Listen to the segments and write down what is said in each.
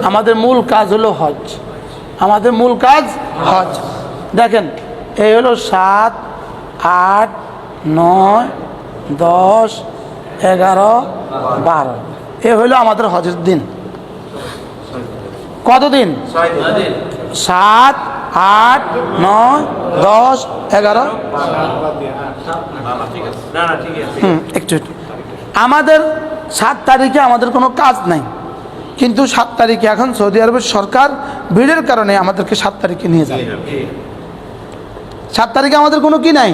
আমাদের মূল কাজ হলো হজ। আমাদের মূল কাজ হজ। দেখেন, এই হলো 7, 8, 9, 10, 11, 12, এ হলো আমাদের হজের দিন। কতদিন? 7, 8, 9, 10, 11। একটু আমাদের 7 তারিখে আমাদের কোনো কাজ নাই, কিন্তু 7 তারিখে এখন সৌদি আরবের সরকার ভিড়ের কারণে আমাদেরকে 7 তারিখে নিয়ে যায়। 7 তারিখে আমাদের কোনো কি নাই,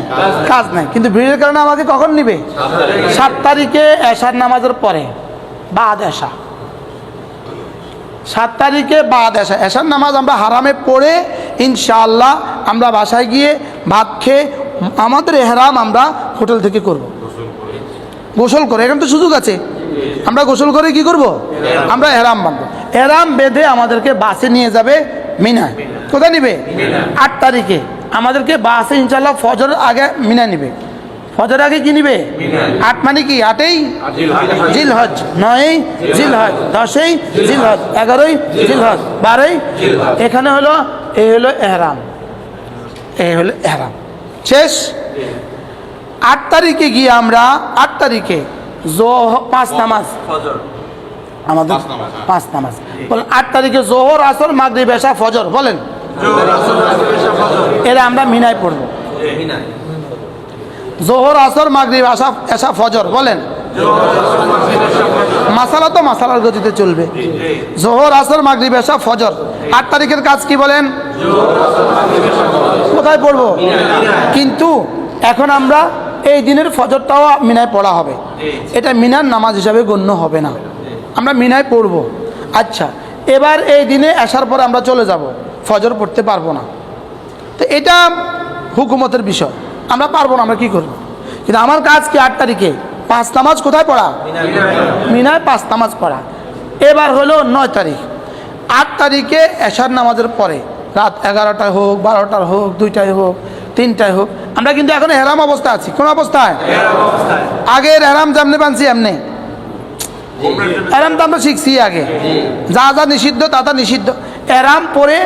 কাজ নাই, কিন্তু ভিড়ের কারণে আমাকে কখন নিবে? 7 তারিখে এশার নামাজের পরে, বাদ এশা। 7 তারিখে বাদ এশা, এশার নামাজ আমরা হারামে পড়ে ইনশাআল্লাহ আমরা বাসায় গিয়ে ভাত খেয়ে আমাদের এহরাম আমরা হোটেল থেকে করব, গোসল করে। এখন তো সুযোগ আছে, আমরা গোসল করে কি করব? আমরা এহরাম বাঁধবো। এহরাম বেঁধে আমাদেরকে বাসে নিয়ে যাবে মিনায়। কোথায় নিবে? 8 তারিখে আমাদেরকে বাসে ইনশাআল্লাহ ফজরের আগে মিনা নিবে। ফজরের আগে কি নিবে? 8 মানে কি? 8ই জিলহজ, 9ই জিলহজ, 10ই জিলহজ, 11ই জিলহজ, 12ই। এখানে হলো, এই হলো এহরাম, এই হলো এহরাম। শেষ। 8 তারিখে গিয়ে আমরা 8 তারিখে 5 নামাজ, আমাদের 5 নামাজ বলেন। 8 তারিখে জোহর, আসর, মাগরিব, এশা, ফজর বলেন, এরা আমরা মিনায় পড়বো। জোহর, আসর, মাগরিব, এশা, ফজর বলেন। মাসালা তো মাসালার গতিতে চলবে। জোহর, আসর, মাগরিব, এশা, ফজর। 8 তারিখের কাজ কি বলেন? কোথায় পড়বো? কিন্তু এখন আমরা এই দিনের ফজরটাও মিনায় পড়া হবে, এটা মিনার নামাজ হিসাবে গণ্য হবে না, আমরা মিনায় পড়ব। আচ্ছা, এবার এই দিনে আসার পর আমরা চলে যাব, ফজর পড়তে পারবো না, তো এটা হুকুমতের বিষয়, আমরা পারবো না, আমরা কি করব? কিন্তু আমার কাজ কি? 8 তারিখে 5 নামাজ কোথায় পড়া? মিনায় 5 নামাজ পড়া। এবার হলো 9 তারিখ। 8 তারিখে এশার নামাজের পরে রাত 11টায় হোক, 12টায় হোক, 2টায় হোক, 3টায় হোক, আমরা কিন্তু এখন এহরাম অবস্থা আছি। কোন অবস্থায়? আগের এহরাম যেমনি বানছি এমনি এহরাম তো আমরা শিখছি আগে, যা যা নিষিদ্ধ তা তা নিষিদ্ধ। এহরাম পরে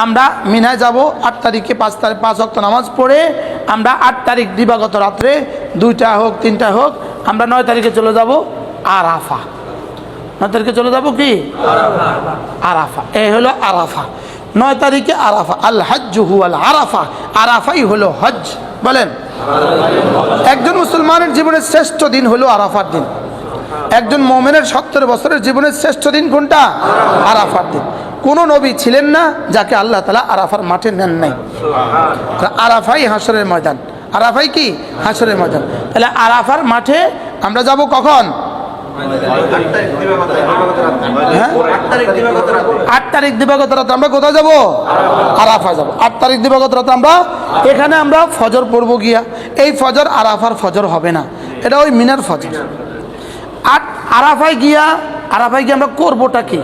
আমরা মিনায় যাব 8 তারিখে। 5 ওয়াক্ত নামাজ পড়ে আমরা 8 তারিখ দিবাগত রাত্রে 2টা হোক 3টা হোক, আমরা 9 তারিখে চলে যাব আরাফা। 9 তারিখে চলে যাব কি? আরাফা। এই হলো আরাফা। 9 তারিখে আরাফা। আল হজ্জু হুয়াল আরাফা, আরাফাই হলো হজ বলেন। একজন মুসলমানের জীবনের শ্রেষ্ঠ দিন হলো আরাফার দিন। একজন মুমিনের 70 বছরের জীবনের শ্রেষ্ঠ দিন কোনটা? আরাফার দিন। কোন নবী ছিলেন না যাকে আল্লাহ তাআলা আরাফার মাঠে নেন নাই। আরাফাই হাসরের ময়দান। আরাফাই কি? হাসরের ময়দান। তাহলে আরাফার মাঠে আমরা যাব কখন? 8 তারিখ দিবাগত রাতে আমরা কোথায় যাব? আরাফা যাব। 8 তারিখ দিবাগত রাতে আমরা এখানে আমরা ফজর পড়বো গিয়া। এই ফজর আরাফার ফজর হবে না, এটা ওই মিনার ফজর। আরাফায় গিয়া আমরা করবোটা কি?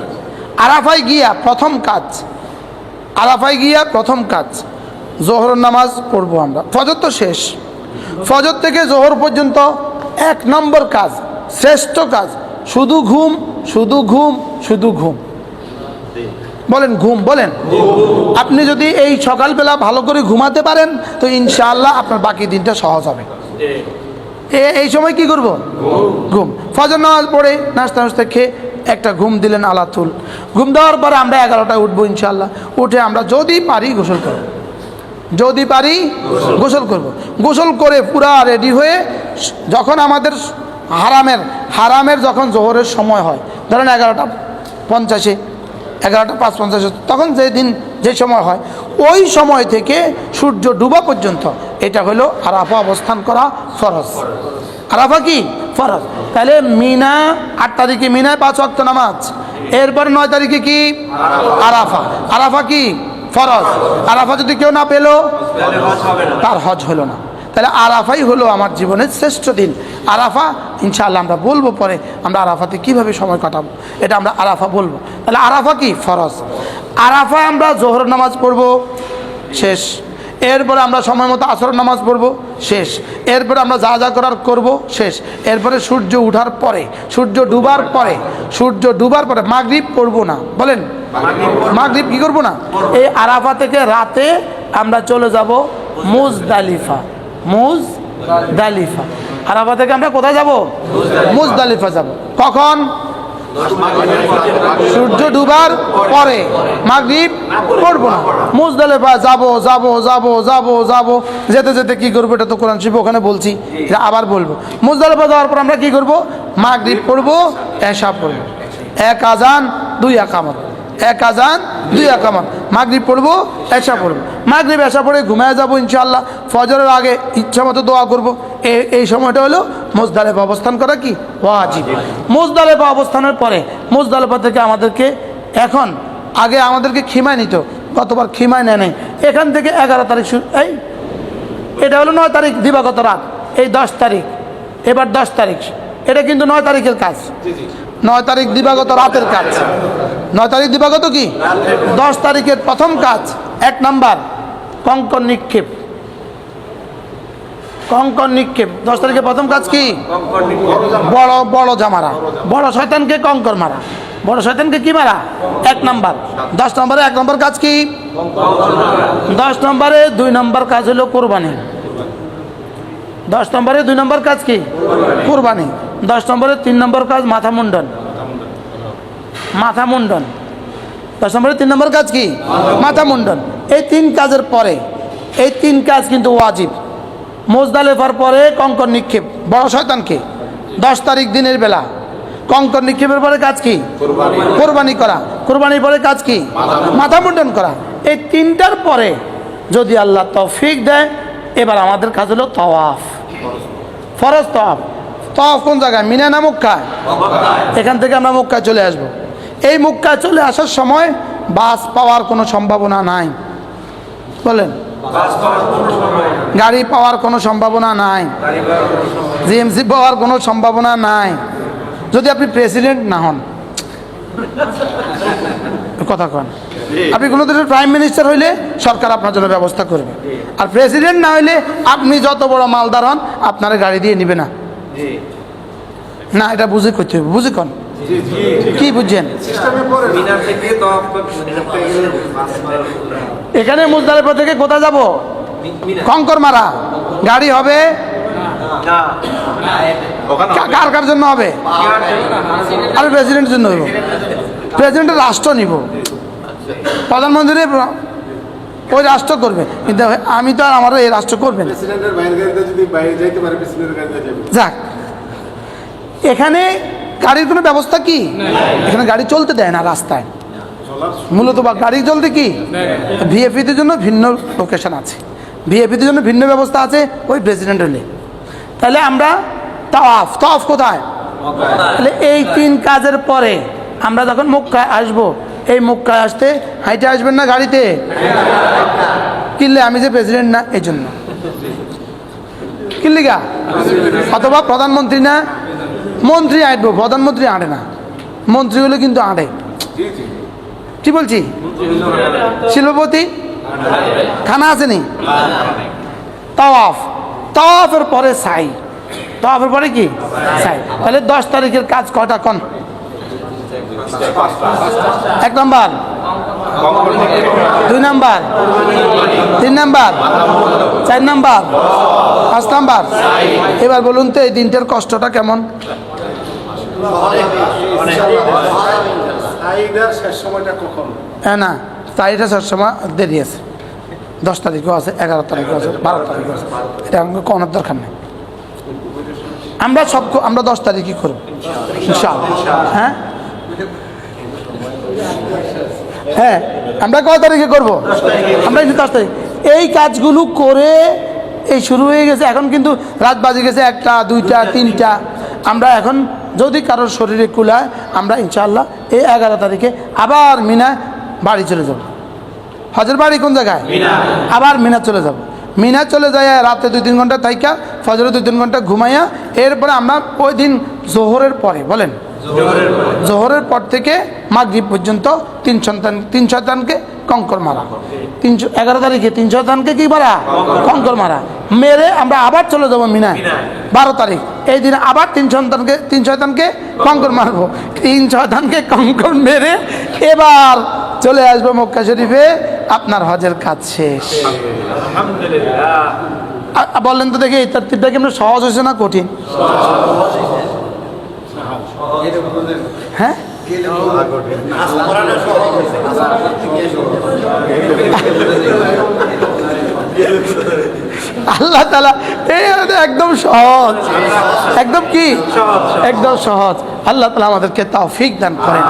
আরাফায় গিয়া প্রথম কাজ জোহর নামাজ পড়বো আমরা। ফজর তো শেষ, ফজর থেকে জোহর পর্যন্ত 1 নম্বর কাজ, শ্রেষ্ঠ কাজ, শুধু ঘুম, শুধু ঘুম, শুধু ঘুম বলেন। ঘুম বলেন। আপনি যদি এই সকালবেলা ভালো করে ঘুমাতে পারেন তো ইনশাআল্লাহ আপনার বাকি দিনটা সহজ হবে। এই সময় কি করব? ঘুম। ফজর নামাজ পড়ে নাস্তা খেয়ে একটা ঘুম দিলেন আলাতুল। ঘুম দেওয়ার পরে আমরা 11টায় উঠবো ইনশাআল্লাহ। উঠে আমরা যদি পারি গোসল করব, যদি পারি গোসল করব। গোসল করে পুরা রেডি হয়ে যখন আমাদের হারামের যখন জোহরের সময় হয়, ধরেন 11:50, 11:55, তখন যে সময় হয় ওই সময় থেকে সূর্য ডুবা পর্যন্ত এটা হলো আরাফা অবস্থান করা ফরজ। আরাফা কি? ফরজ। তাহলে মিনা 8 তারিখে মিনায় 5 ওয়াক্ত নামাজ, এরপর 9 তারিখে কি? আরাফা। আরাফা কি? ফরজ। আরাফা যদি কেউ না পেল তার হজ হলো না। তাহলে আরাফাই হলো আমার জীবনের শ্রেষ্ঠ দিন। আরাফা ইনশাআল্লাহ আমরা বলবো পরে, আমরা আরাফাতে কিভাবে সময় কাটাবো এটা আমরা আরাফা বলবো। তাহলে আরাফা কি? ফরজ। আরাফায় আমরা জোহর নামাজ পড়বো, শেষ। এরপরে আমরা সময় মতো আসর নামাজ পড়বো, শেষ। এরপরে আমরা যা যা করার করব, শেষ। এরপরে সূর্য ওঠার পরে, সূর্য ডুবার পরে মাগরিব পড়বো না, বলেন মাগরিব কি করবো না। এই আরাফা থেকে রাতে আমরা চলে যাব মুজদালিফা। আরাফা থেকে আমরা কোথায় যাব? মুজদালিফা যাব। কখন? সূর্য ডুবার পরে, মাগরিব পড়বো না। মুজদালিফা যাব, যেতে যেতে কি করবো, এটা তো কোরআন শরীফে ওখানে বলছি, আবার বলবো। মুজদালিফা যাওয়ার পর আমরা কি করব? মাগরিব পড়বো, এশা পড়বো। এক আজান দুই আকামত, মাগরিব পড়বো, এশা পড়বো। মাগরিব এশা পড়ে ঘুমায় যাবো ইনশাআল্লাহ। ফজরের আগে ইচ্ছা মতো দোয়া করবো। এই সময়টা হলো মুজদালিফা অবস্থান করা কি ওয়াজিব। মুজদালিফা অবস্থানের পরে মুজদালিফা থেকে আমাদেরকে এখন আগে আমাদেরকে খিমায় নিত, গতবার খিমায় নেয় নাই। এখান থেকে 11 তারিখ এটা হলো 9 তারিখ দিবাগত রাত, এই 10 তারিখ, এবার 10 তারিখ। এটা কিন্তু 9 তারিখের কাজ, 9 তারিখ দিবাগত রাতের কাজ। 9 তারিখ দিবাগত কি 10 তারিখের প্রথম কাজ। 1 নাম্বার কঙ্কর নিক্ষেপ। 10 তারিখের প্রথম কাজ কি? বড় জামারা, বড় শয়তানকে কঙ্কর মারা। বড় শয়তানকে কি মারা? 1 নাম্বার। 10 নম্বরে 1 নম্বর কাজ কি? 10 নম্বরে 2 নম্বর কাজ হলো কোরবানি। 10 নম্বরে 2 নম্বর কাজ কি? কোরবানি। 10 নম্বরে 3 নম্বর কাজ মাথা মুন্ডন। 10 নম্বরে 3 নম্বর কাজ কি? মাথা মুন্ডন। এই 3 কাজের পরে, এই 3 কাজ কিন্তু ওয়াজিব। মুজদালিফার পরে কঙ্কর নিক্ষেপ বড় শয়তানকে 10 তারিখ দিনের বেলা। কঙ্কর নিক্ষেপের পরে কাজ কি? কোরবানি করা। কোরবানির পরে কাজ কি? মাথা মুন্ডন করা। এই 3টার পরে যদি আল্লাহ তৌফিক দেয়, এবার আমাদের কাজ হলো তাওয়াফ, ফরজ তাওয়াফ। তাওয়াফ কোন জায়গায়? মিনা না মক্কায়? এখান থেকে আমরা মক্কায় চলে আসব। এই মক্কায় চলে আসার সময় বাস পাওয়ার কোনো সম্ভাবনা নাই, বলেন গাড়ি পাওয়ার কোনো সম্ভাবনা নাই, জিএমসি পাওয়ার কোনো সম্ভাবনা নাই, যদি আপনি প্রেসিডেন্ট না হন। কথা কন, আপনি কোনো দেশের প্রাইম মিনিস্টার হইলে সরকার আপনার জন্য ব্যবস্থা করবে। আর প্রেসিডেন্ট না হইলে আপনি যত বড় মালদার হন, আপনার গাড়ি দিয়ে নিবে না। না, এটা বুঝে করতে হবে, বুঝে কন কি বুঝছেন? এখানে মুজদালিফা থেকে কোথায় যাব? কঙ্কর মারা। গাড়ি হবে কার কার জন্য হবে? আমি প্রেসিডেন্টের জন্য হইব। প্রেসিডেন্টের রাষ্ট্র নিব, প্রধানমন্ত্রী ওই রাষ্ট্র করবে, কিন্তু আমি তো আর আমার এই রাষ্ট্র করবে না। যাক, এখানে গাড়ির কোনো ব্যবস্থা কি? এখানে গাড়ি চলতে দেয় না রাস্তায় মূলত। বা গাড়ি চলতে কি ভিআইপিদের জন্য ভিন্ন লোকেশন আছে, ভিআইপিদের জন্য ভিন্ন ব্যবস্থা আছে ওই প্রেসিডেন্ট হলে। তাহলে আমরা তাওয়াফ কোথায়? তাহলে এই 3 কাজের পরে আমরা যখন মক্কায় আসবো, এই মক্কায় আসতে হাইটে আসবেন না গাড়িতে? কিনলে আমি যে প্রেসিডেন্ট না এই জন্য কিনলি গা। অথবা প্রধানমন্ত্রী না মন্ত্রী আঁটবো, প্রধানমন্ত্রী আঁটে না, মন্ত্রী হলে কিন্তু আঁটে। কি বলছি? শিল্পপতি খানা আসেনি। তাওয়াফের পরে সাই। তাওয়াফের পরে কি? সাই। তাহলে 10 তারিখের কাজ কয়টা কোন? 1 number, 2 number, 3 number, 4 number, 5 number. এবার বলুন তো এই দিনটার কষ্টটা কেমন? হ্যাঁ না, তারিখটা শেষ সময় দেরি আছে। 10 তারিখও আছে, 11 তারিখও আছে, 12 তারিখও আছে। এটা আমাকে কোনো দরকার নেই। আমরা 10 তারিখই করব ইনশাআল্লাহ। হ্যাঁ, আমরা কয় তারিখে করব? আমরা 10 তারিখ। এই কাজগুলো করে এই শুরু হয়ে গেছে। এখন কিন্তু রাত বাজে গেছে 1টা, 2টা, 3টা। আমরা এখন যদি কারোর শরীরে কুলায়, আমরা ইনশাআল্লাহ এই 11 তারিখে আবার মিনা বাড়ি চলে যাব। হজের বাড়ি কোন জায়গায়? আবার মিনা চলে যাব। মিনা চলে যায় রাতে 2-3 ঘন্টা থাইকা, ফজরে 2-3 ঘন্টা ঘুমাইয়া, এরপরে আমরা ওই দিন জোহরের পরে, বলেন জোহরের পর থেকে মাগরিব পর্যন্ত 3 সন্তানকে কঙ্কর মারা। 11 তারিখে 3 শয়তানকে কি মারা? কঙ্কর মারা। মেরে আমরা আবার চলে যাবো মিনায় 12 তারিখ। এই দিন আবার 3 শয়তানকে কঙ্কর মারবো। 3 শয়তানকে কঙ্কর মেরে এবার চলে আসবো মক্কা শরীফে, আপনার হজের কাজ শেষ। বললেন তো দেখি এই তারতিবটা কি সহজ হয়েছে না কঠিন? হ্যাঁ, আল্লাহ তাআলা এই একদম সহজ, একদম কি একদম সহজ। আল্লাহ তাআলা আমাদেরকে তৌফিক দান করেন।